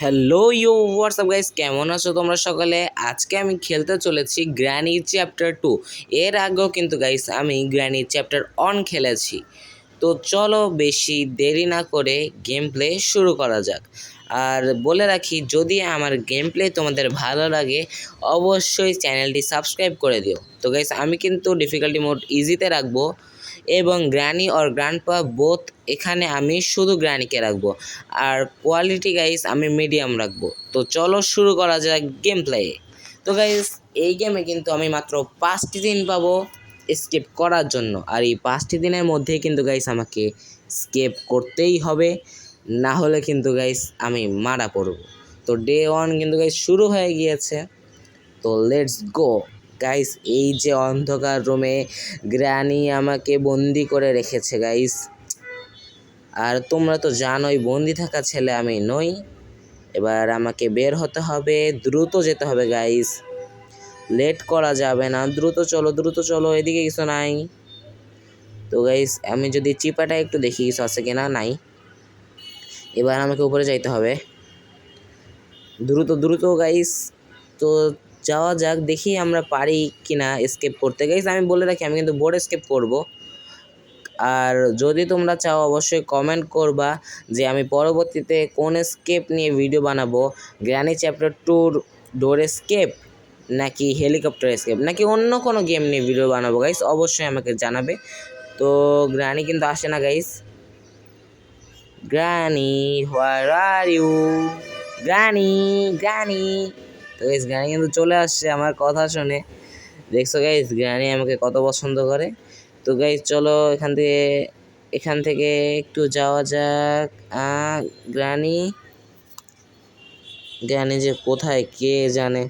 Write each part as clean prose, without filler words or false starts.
Hello you WhatsApp guys, কেমন আছো তোমরা সকলে? আজকে আমি খেলতে চলেছি গ্র্যানি চ্যাপ্টার 2। এর আগেও কিন্তু গাইস আমি গ্র্যানি চ্যাপ্টার 1 খেলেছি। তো চলো বেশি দেরি না করে গেম প্লে শুরু করা যাক। আর বলে রাখি, যদি আমার গেম প্লে তোমাদের ভালো লাগে অবশ্যই চ্যানেলটি সাবস্ক্রাইব করে দিও। তো গাইস আমি কিন্তু ডিফিকাল্টি মোড ইজিতে রাখবো এবং গ্র্যানি আর গ্র্যান্ডপা বোথ এখানে আমি শুধু গ্র্যানিকে রাখবো, আর কোয়ালিটি গাইস আমি মিডিয়াম রাখবো। তো চলো শুরু করা যাক গেম প্লে। তো গাইস এই গেমে কিন্তু আমি মাত্র 5টি দিন পাবো স্কেপ করার জন্য, আর এই 5টি দিনের মধ্যেই কিন্তু গাইস আমাকে স্কেপ করতেই হবে, না হলে কিন্তু গাইস আমি মারা পড়ব। তো ডে 1 কিন্তু গাইস শুরু হয়ে গিয়েছে। তো লেটস গো গাইস। এই যে অন্ধকার রুমে গ্র্যানি আমাকে বন্দি করে রেখেছে গাইস, আর তোমরা তো জানোই বন্দি থাকা ছেলে আমি নই। এবার আমাকে বের হতে হবে, দ্রুত যেতে হবে গাইস, লেট করা যাবে না। দ্রুত চলো দ্রুত চলো, এদিকে কিছু নাই। তো গাইস আমি যদি চিপাটা একটু দেখি কিছু আছে কিনা, নাই। এবার আমাকে উপরে যাইতে হবে, দ্রুত দ্রুত গাইস। তো যাওয়া যাক, দেখি আমরা পারি কিনা এসকেপ করতে। গাইস আমি বলে রাখি, আমি কিন্তু বোর্ড এসকেপ করব। আর যদি তোমরা চাও অবশ্যই কমেন্ট করবা যে আমি পরবর্তীতে কোন এসকেপ নিয়ে ভিডিও বানাবো, গ্র্যানি চ্যাপ্টার 2 ডোর এসকেপ, নাকি হেলিকপ্টার এসকেপ, নাকি অন্য কোনো গেম নিয়ে ভিডিও বানাবো গাইস, অবশ্যই আমাকে জানাবে। তো গ্র্যানি কিন্তু আসে না guys. Granny where are you? Granny granny. তো গাইস গ্র্যানি কিন্তু চলে আসছে আমার কথা শুনে। দেখছো গাইস গ্র্যানি আমাকে কত পছন্দ করে। তো গাইস চলো এখান থেকে একটু যাওয়া যাক। গ্র্যানি গ্র্যানি যে কোথায় কে জানে।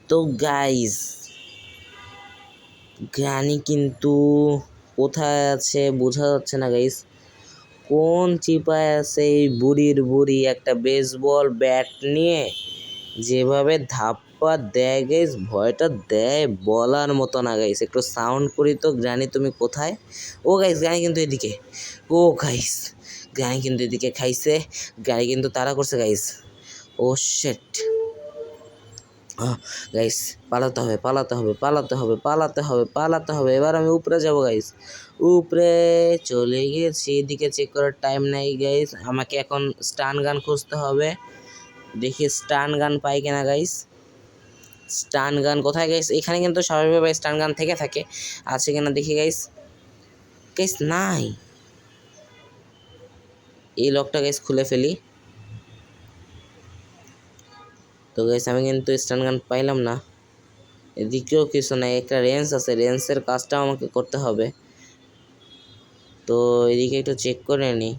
তো গাইস গ্র্যানি কিন্তু কোথায় আছে বোঝা যাচ্ছে না গাইস। কোন চিপায় আছে এই বুড়ি একটা বেসবল ব্যাট নিয়ে, যেভাবে ধাপ্পা দেয় গাইস, ভয়টা দেয় বলার মতো না গাইস। একটু সাউন্ড করি তো। গ্র্যানি তুমি কোথায়? ও গাইস গ্র্যানি কিন্তু এদিকে। ও গাইস গ্র্যানি কিন্তু এদিকে খাইছে। গ্র্যানি কিন্তু তাড়া করছে গাইস। ও শিট গাইস, পালাতে হবে পালাতে হবে পালাতে হবে পালাতে হবে পালাতে হবে। এবার আমি উপরে যাব গাইস, উপরে চলে গেছি। এদিকে চেক করার টাইম নাই গাইস, আমাকে এখন স্টান গান খুঁজতে হবে। দেখি স্টান গান পাই কিনা গাইস। স্টান গান কোথায় গাইস? এখানে কিন্তু স্বাভাবিকভাবে স্টান গান থেকে থাকে, আছে কিনা দেখি গাইস। গাইস নাই। এই লকটা গাইস খুলে ফেলি। তো গাইস আমি কিন্তু স্টান গান পাইলাম না। এদিকেও কিছু নাই, একটা রেঞ্জ আছে, রেঞ্জের কাজটাও আমাকে করতে হবে। তো এদিকে একটু চেক করে নিই,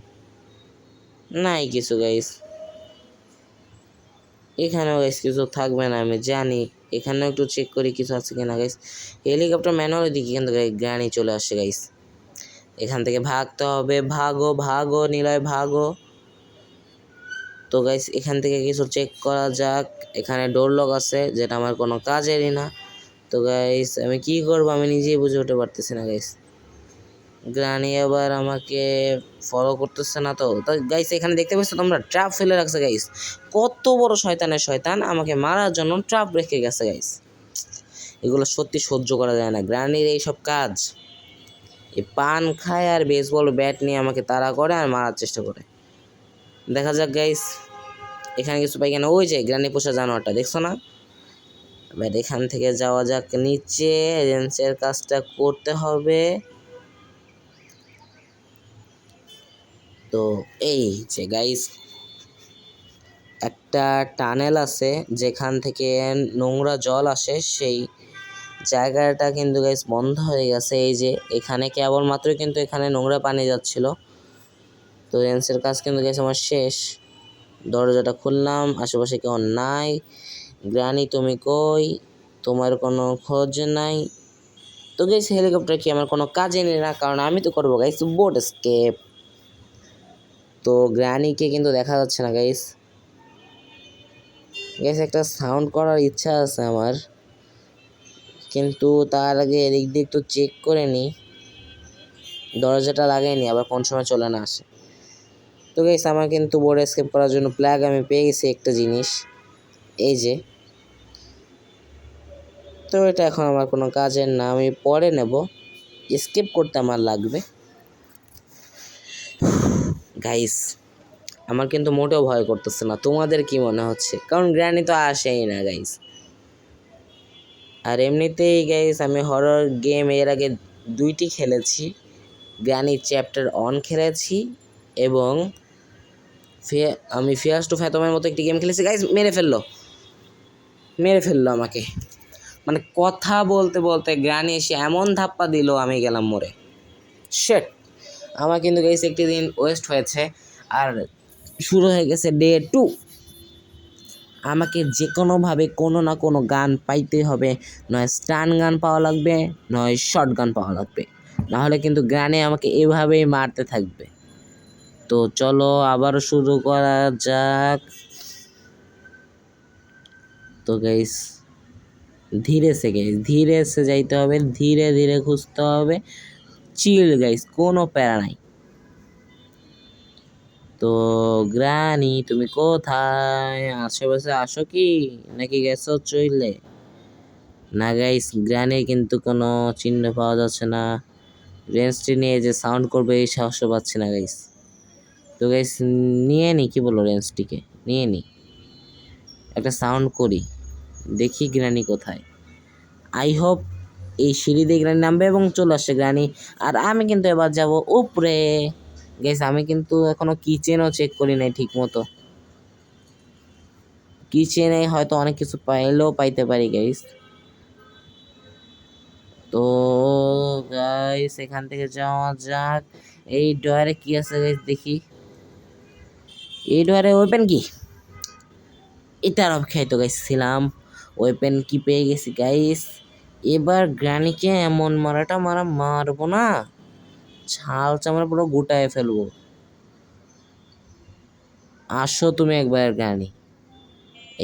নাই কিছু গাইস। এখানেও গাইস কিছু থাকবে না আমি জানি। এখানেও একটু চেক করি কিছু আছে কিনা গাইস। হেলিকপ্টার ম্যানুয়াল দিকে কিন্তু গ্র্যানি চলে আসছে গাইস। এখান থেকে ভাগতে হবে, ভাগো ভাগো নিলয় ভাগো। তো গাইস এখান থেকে কিছু চেক করা যাক। এখানে ডোর লক আছে, যেটা আমার কোনো কাজেরই না। তো গাইস আমি কি করবো আমি নিজেই বুঝে উঠতে পারতেছি না গাইস। গ্রানি আবার আমাকে ফলো করতেছে না। তো গাইস এখানে দেখতে পাচ্ছ তোমরা, ট্র্যাপ ফেলে রাখছে গাইস। কত বড় শয়তানের শয়তান, আমাকে মারার জন্য ট্র্যাপ রেখে গেছে গাইস। এগুলো সত্যি সহ্য করা যায় না গ্রানির এইসব কাজ। এই পান খায় আর বেসবল ব্যাট নিয়ে আমাকে তাড়া করে আর মারার চেষ্টা করে। দেখা যাক গাইস এখানে কিছু পাই কেন। ওই যে গ্রানি পোষা জানোয়ারটা দেখছো না? এবার এখান থেকে যাওয়া যাক নিচে, রেঞ্চের কাজটা করতে হবে। তো এই যে গাইস একটা টানেল আছে যেখান থেকে নোংরা জল আসে, সেই জায়গাটা কিন্তু গাইস বন্ধ হয়ে গেছে। এই যে এখানে কেবলমাত্র কিন্তু এখানে নোংরা পানি যাচ্ছিল। তো রেঞ্চের কাজ কিন্তু গাইস আমার শেষ। দরজাটা খুললাম, আশেপাশে কেউ নাই। গ্রানি তুমি কই? তোমার কোনো খোঁজ নাই। তো গাইস হেলিকপ্টার কি আমার কোনো কাজে নেই না, কারণ আমি তো করবো গাইস বোট এস্কেপ। তো গ্রানিকে কিন্তু দেখা যাচ্ছে না গাইস। গাইস একটা সাউন্ড করার ইচ্ছা আছে আমার, কিন্তু তার আগে এদিক দিয়ে একটু চেক করে নিই। দরজাটা লাগাইনি, আবার কোন সময় চলে না আসে। তো গাইস আমার কিন্তু বোর্ড এস্কেপ করার জন্য প্লাগ আমি পেয়ে গেছি একটা জিনিস, এই যে। তো এটা এখন আমার কোনো কাজের না, আমি পরে নেব, এস্কেপ করতে আমার লাগবে। গাইস আমার কিন্তু মোটেও ভয় করতেছে না, তোমাদের কি মনে হচ্ছে? কারণ গ্র্যানি তো আসেই না গাইস। আর এমনিতেই গাইস আমি হরর গেম এর আগে 2টি খেলেছি, গ্র্যানি চ্যাপ্টার 1 খেলেছি এবং আমি ফিয়ার্স টু ফ্যাথমের মতো একটি গেম খেলেছি। গাইস মেরে ফেললো আমাকে, মানে কথা বলতে বলতে গ্র্যানি এসে এমন ধাপ্পা দিল আমি গেলাম মরে। শেট, আমার কিন্তু গাইস একটি দিন ওয়েস্ট হয়েছে আর শুরু হয়ে গেছে ডে 2। আমাকে যে কোনোভাবে কোনো না কোনো গান পাইতে হবে, নয় স্টান গান পাওয়া লাগবে, নয় শর্ট গান পাওয়া লাগবে, নাহলে কিন্তু গানে আমাকে এভাবেই মারতে থাকবে। তো চলো আবারও শুরু করা যাক। তো গাইস ধীরে সে যাইতে হবে, ধীরে ধীরে খুঁজতে হবে, চিল গাইস, কোনো প্যারা নাই। তো গ্রানি তুমি কোথায়? আশেপাশে আসো কি, নাকি গেছো চইলে? না গাইস, গ্রানির কিন্তু কোনো চিহ্ন পাওয়া যাচ্ছে না। রেঞ্জটি নিয়ে যে সাউন্ড করবে এই সাহসও পাচ্ছি না গাইস। তো গাইস নিয়ে নি, কি বলো, রেঞ্জটিকে নিয়ে নি, একটা সাউন্ড করি, দেখি গ্রানি কোথায়। আই হোপ এই সিঁড়ি দিয়ে গ্রানি নামবে এবং চলে আসছে গ্রানি। আর আমি কিন্তু এবার যাব উপরে। গাইস আমি কিন্তু এখনো কিচেনও চেক করি নাই ঠিক মতো, কিচেনে হয়তো অনেক কিছু পাইলেও পাইতে পারি গাইস। তো গাইস এখান থেকে যাওয়া যাক। এই ডয়ারে কি আছে গাইস দেখি, এই ডয়ারে ওপেন কি, এটার অপেক্ষায় তো গাইস ছিলাম। ওয়েপেন কি পেয়ে গেছি গাইস। এবার গ্রানিকে এমন মারবো না, ছাল চামড়া পুরো গোটায় ফেলবো। আসো তুমি একবার গ্রানি।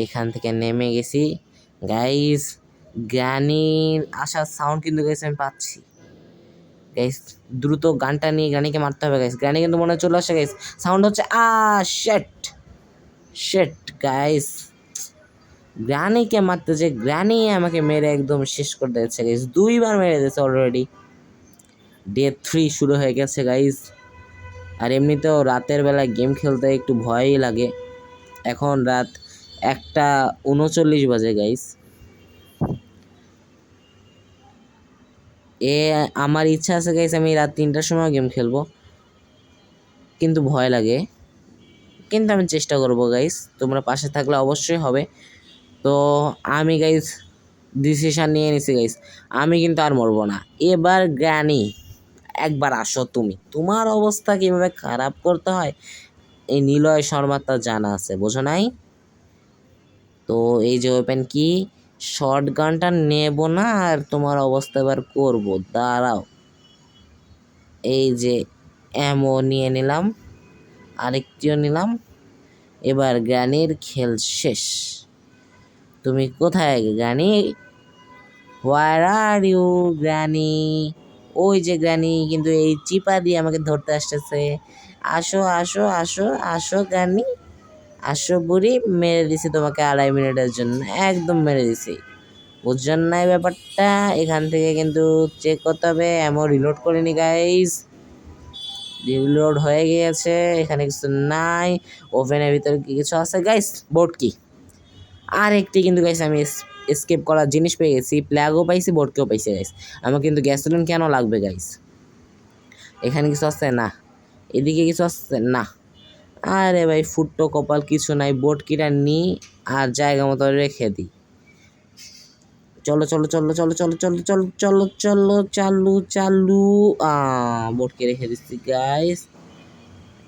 এখান থেকে নেমে গেছি গাইস, গ্রানির আসার সাউন্ড কিন্তু গাইস আমি পাচ্ছি। গাইস দ্রুত গানটা নিয়ে গ্রানিকে মারতে হবে গাইস। গ্রানি কিন্তু মনে হয় চলে আসে গাইস, সাউন্ড হচ্ছে শেট শেট গাইস। গ্রানিকে মারতে যে গ্রানি আমাকে মেরে একদম শেষ করে দিয়েছে গাইস, 2বার মেরে দিয়েছে অলরেডি। ডে 3 শুরু হয়ে গেছে গাইস। আর এমনিতেও রাতের বেলা গেম খেলতে একটু ভয়ই লাগে। এখন রাত 1:39 বাজে গাইস। আমার ইচ্ছা আছে গাইস আমি রাত 3টার সময় গেম খেলবো, কিন্তু ভয় লাগে। কিন্তু আমি চেষ্টা করবো গাইস, তোমরা পাশে থাকলে অবশ্যই হবে। তো আমি গাইস ডিসিশন নিয়ে নিছি গাইস, আমি কিন্তু আর মরবো না। এবার গ্র্যানি একবার আসো তুমি, তোমার অবস্থা কিভাবে খারাপ করতে হয় এই নিলয় শর্মার তা জানা আছে, বোঝো নাই? তো এই যে ওপেন কি, শর্ট গানটা নেব না আর তোমার অবস্থা এবার করবো, দাঁড়াও। এই যে এমও নিয়ে নিলাম, আরেকটিও নিলাম। এবার গ্র্যানির খেল শেষ। তুমি কোথায় granny? Where are you granny? ওই যে গ্র্যানি কিন্তু এই চিপা দিয়ে আমাকে ধরতে আসতেছে। আসো আসো আসো আসো গ্র্যানি, আসো বুড়ি, মেরে দিছি তোমাকে 2.5 মিনিটের জন্য, একদম মেরে দিছি। বুঝছেন না এই ব্যাপারটা? এখান থেকে কিন্তু চেক করতে হবে। এমন রিলোড করিনি গাইস, রিলোড হয়ে গিয়েছে, এখানে কিছু নাই। ওভেনের ভিতরে কি কিছু আছে গাইস? বোর্ড কি, আর একটি কিন্তু গাইস আমি এসকেপ করার জিনিস পেয়ে গেছি, প্লাগও পাইছি, বোর্ডকেও পাইছি গাইস। আমার কিন্তু গ্যাসোলিন কেন লাগবে গাইস? এখানে কিছু আছে না, এদিকে কিছু আছে না। আরে ভাই ফুটটো কপাল, কিছু নাই। বোর্ড কিটা নিই আর জায়গা মতো রেখে দিই। চলো চলো চলো চলো চলো চলো চলো চলো চলো চালু চালু। বোর্ডকে রেখে দিচ্ছি গাইস।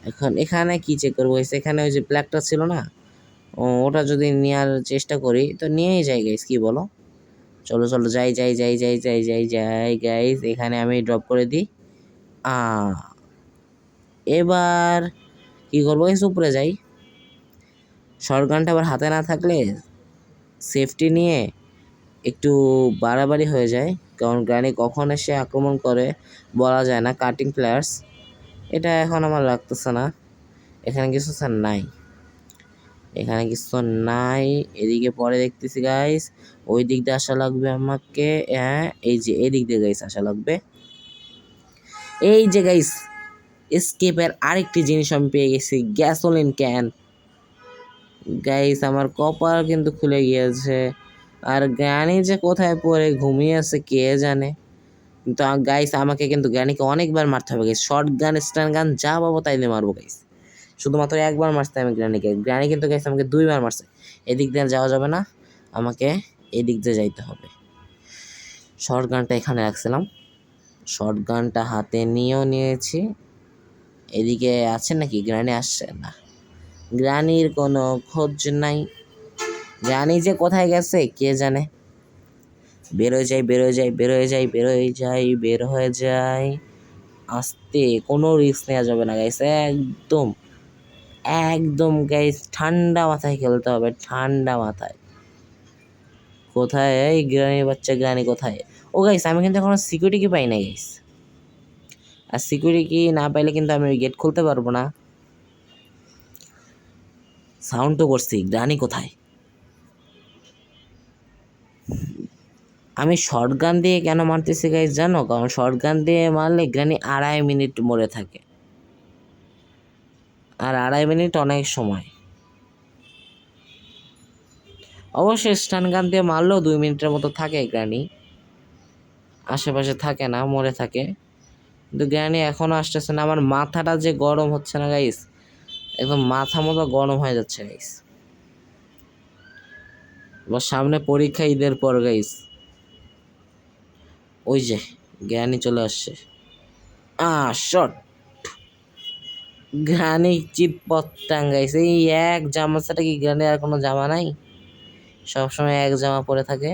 এখন এখানে কি চেক করবো গাইস? এখানে ওই যে প্লাগটা ছিল না, ওটা যদি নেওয়ার চেষ্টা করি তো নিয়েই যাই গাইস, কি বলো? চলো চলো যাই যাই যাই যাই যাই যাই যাই গাইস, এখানে আমি ড্রপ করে দিই। এবার কি করবো গাইস? উপরে যাই। শর্টগানটা আবার হাতে না থাকলে সেফটি নিয়ে একটু বাড়াবাড়ি হয়ে যায়, কারণ গ্র্যানি কখন এসে আক্রমণ করে বলা যায় না। কাটিং প্লেয়ার্স এটা এখন আমার লাগতেছে না। এখানে কিছু স্যার নাই, এখানে কিছু নাই। এদিকে পরে দেখতেছি গাইস, ওই দিক দিয়ে আসা লাগবে আমাকে। হ্যাঁ এই যে এদিক দিয়ে গাইস আসা লাগবে। এই যে গাইস এসকেপের আরেকটি জিনিস আমি পেয়ে গেছি, গ্যাসোলিন ক্যান। গাইস আমার কপাল কিন্তু খুলে গিয়েছে। আর গ্র্যানি যে কোথায় পড়ে ঘুমিয়ে আছে কে জানে। কিন্তু গাইস আমাকে কিন্তু গ্র্যানিকে অনেকবার মারতে হবে গাইস। শর্ট গান, স্টান গান যা পাবো তাই দিয়ে মারবো গাইস। শুধুমাত্র একবার মারতে আমি গ্র্যানিকে, গ্র্যানি কিন্তু গাইস আমাকে 2বার মারছে। এদিক দিয়ে যাওয়া যাবে না, আমাকে এদিক দিয়ে যাইতে হবে। শর্ট গানটা এখানে রাখছিলাম, শর্ট গানটা হাতে নিয়েও নিয়েছি। এদিকে আছে নাকি? গ্র্যানি আসছে না, গ্র্যানির কোনো খোঁজ নাই। গ্র্যানি যে কোথায় গেছে কে জানে। বের হয়ে যাই, বের হয়ে যাই, বের হয়ে যাই, বের হয়ে যাই, বের হয়ে যাই। আস্তে, কোনো রিস্ক নেওয়া যাবে না গাইস। একদম একদম গাইস ঠান্ডা মাথায় খেলতে হবে, ঠান্ডা মাথায়। কোথায় এই গ্রানি বাচ্চা? গ্রানি কোথায়? ও গাইস আমি কিন্তু এখনো সিকিউরিটি কি পাই না গাইস। আর সিকিউরিটি কি না পাইলে কিন্তু আমি গেট খুলতে পারবো না। সাউন্ড তো করছি, গ্রানি কোথায়? আমি শর্ট গান দিয়ে কেন মারতেছি গাইস জানো? কারণ শর্ট গান দিয়ে মারলে গ্রানি 2.5 মিনিট মরে থাকে, আর 2.5 মিনিট অনেক সময়। অবশ্যই স্টান গান দিয়ে মারলেও 2 মিনিটের মতো থাকে গ্রানি, আশেপাশে থাকে না, মরে থাকে। কিন্তু গ্রানি এখনো আসতেছে না। আমার মাথাটা যে গরম হচ্ছে না গাইস, একদম মাথা মতো গরম হয়ে যাচ্ছে গাইস। এবার সামনে পরীক্ষা, ঈদের পর গাইস। ওই যে গ্রানি চলে আসছে। শট। গ্রানি চিৎপট টাঙ্গাইছে। এই এক জামা ছাড়া কি গ্রানি আর কোনো জামা নাই? সবসময় এক জামা পরে থাকে।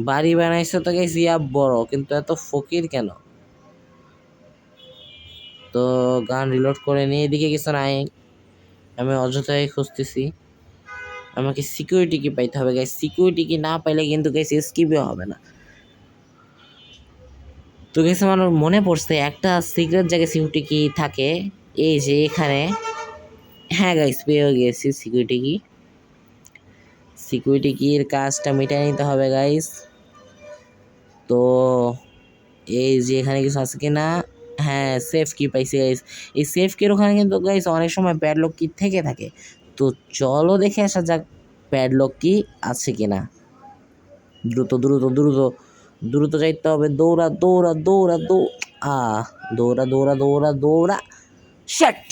বাড়ি বানাইছে তো গাইস ইয়া বড়, কিন্তু এত ফকির কেন? তো গান রিলোড করে নিয়ে, এদিকে কিছু নাই, আমি অযথাই খুঁজতেছি। আমাকে সিকিউরিটি কি পাইতে হবে গাইস। সিকিউরিটি কি না পাইলে কিন্তু গাইস স্কিপও হবে না। তো গাইস আমার মনে পড়ছে একটা সিক্রেট জায়গায় সিকিউরিটি কি থাকে, এই যে এখানে। হ্যাঁ গাইস পেয়েও গিয়েছি সিকিউরিটি কি। সিকিউরিটি কির কাজটা মিটাই নিতে হবে গাইস। তো এই যে এখানে কিছু আছে কি না? হ্যাঁ সেফ কি পাইছি গাইস। এই সেফ কির ওখানে কিন্তু গাইস অনেক সময় প্যাডলক কি থেকে থাকে। তো চলো দেখে আসা যাক প্যাডলক কি আছে কিনা। দ্রুত দ্রুত দ্রুত দ্রুত যাইতে হবে। দৌড়া দৌড়া দৌড়া দৌড়া দৌড়া দৌড়া দৌড়া। Shit!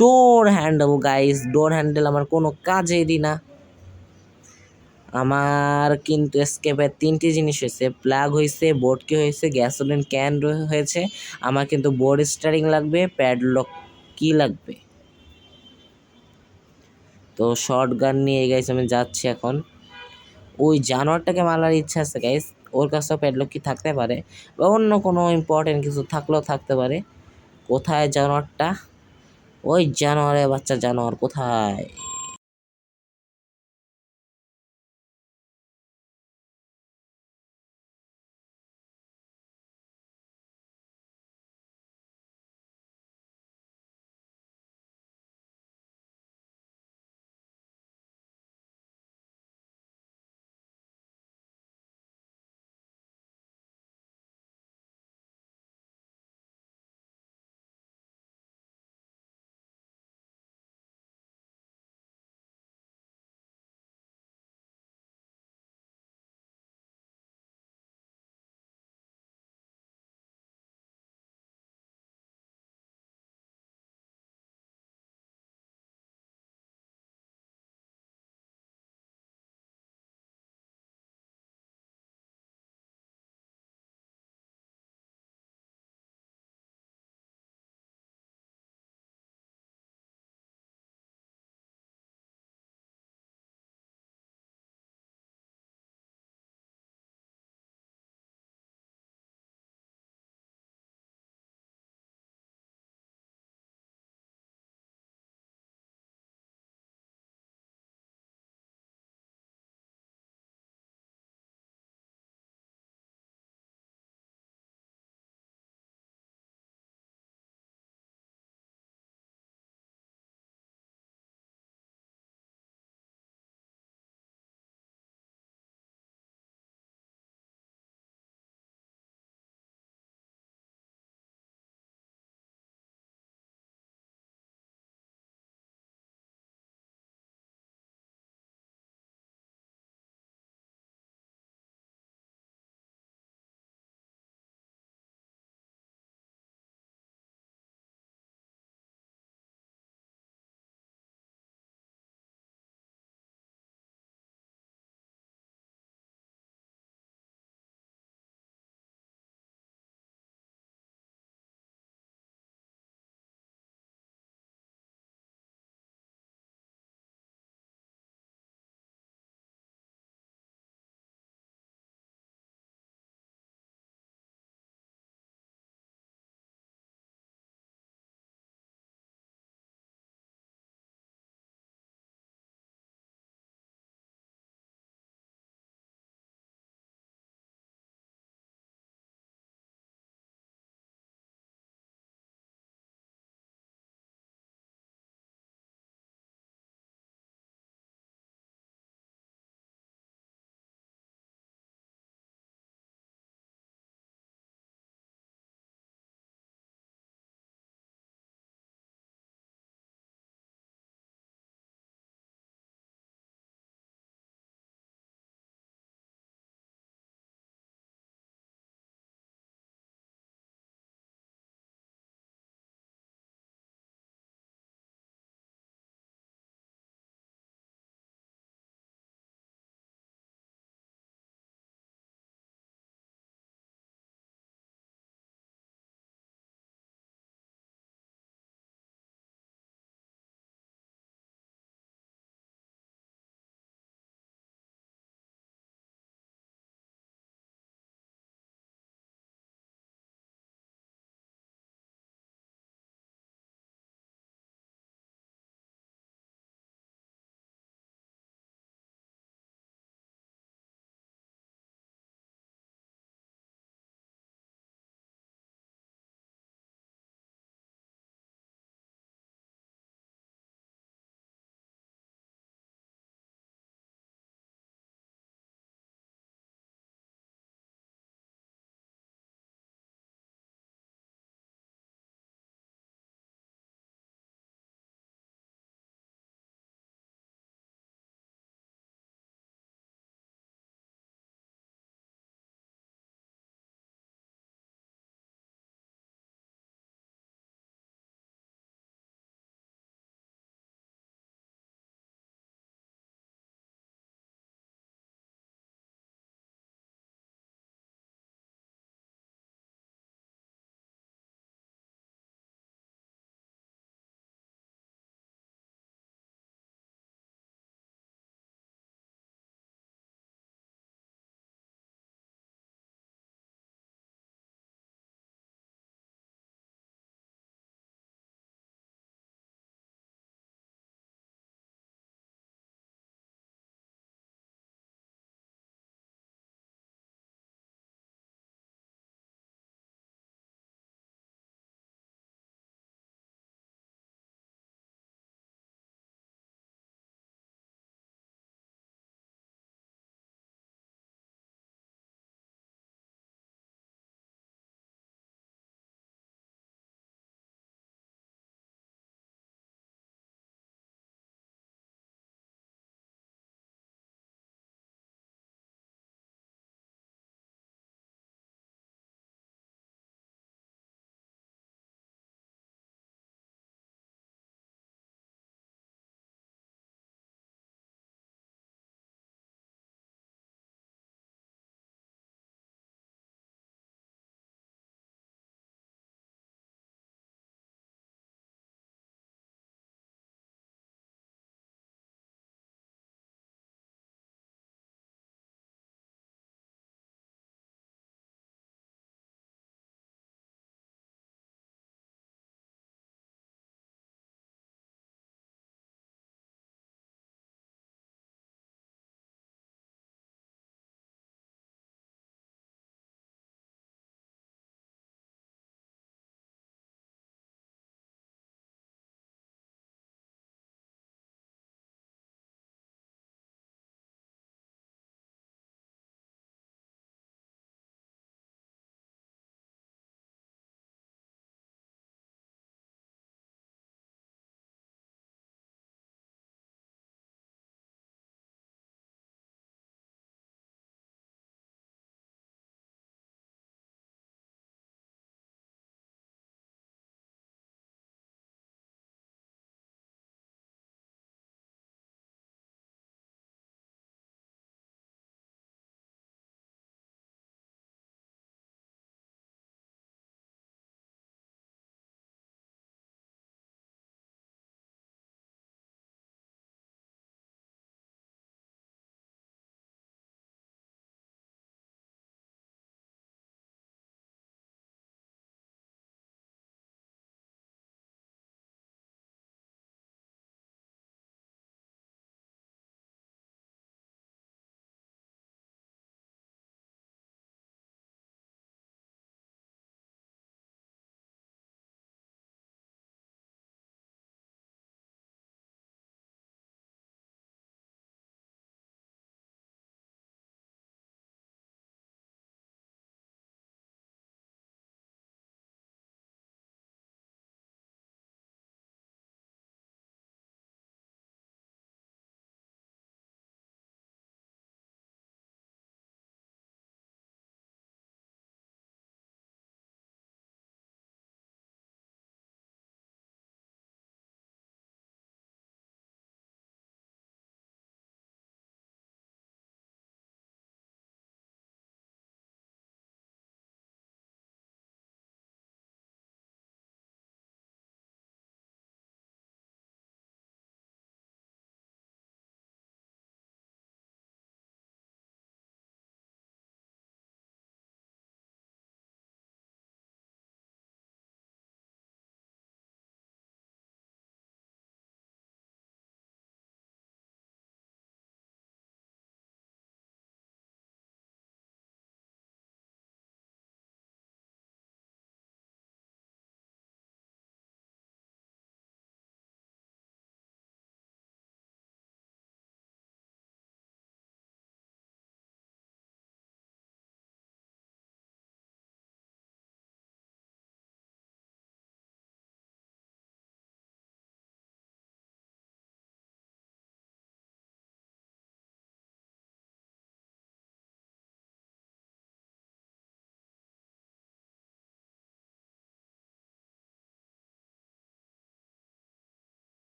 Door handle guys, door handle আমার কোনো কাজেরই না। আমার কিন্তু এসকেপের 3টি জিনিস হয়েছে, প্লাগ হয়েছে, বোর্ড কি হয়েছে, গ্যাসোলিন ক্যান হয়েছে। আমার কিন্তু বোর্ড স্টারিং লাগবে, প্যাডলক কি লাগবে। তো শর্ট গান নিয়ে গাইস আমি যাচ্ছি এখন। ওই জানোয়ারটাকে মারার ইচ্ছা আছে গাইস, ওর কাছেও প্যাডলক কি থাকতে পারে, বা অন্য কোনো ইম্পর্টেন্ট কিছু থাকলেও থাকতে পারে। কোথায় জানোয়ারটা? ওই জানোয়ারের বাচ্চা জানোয়ার কোথায়?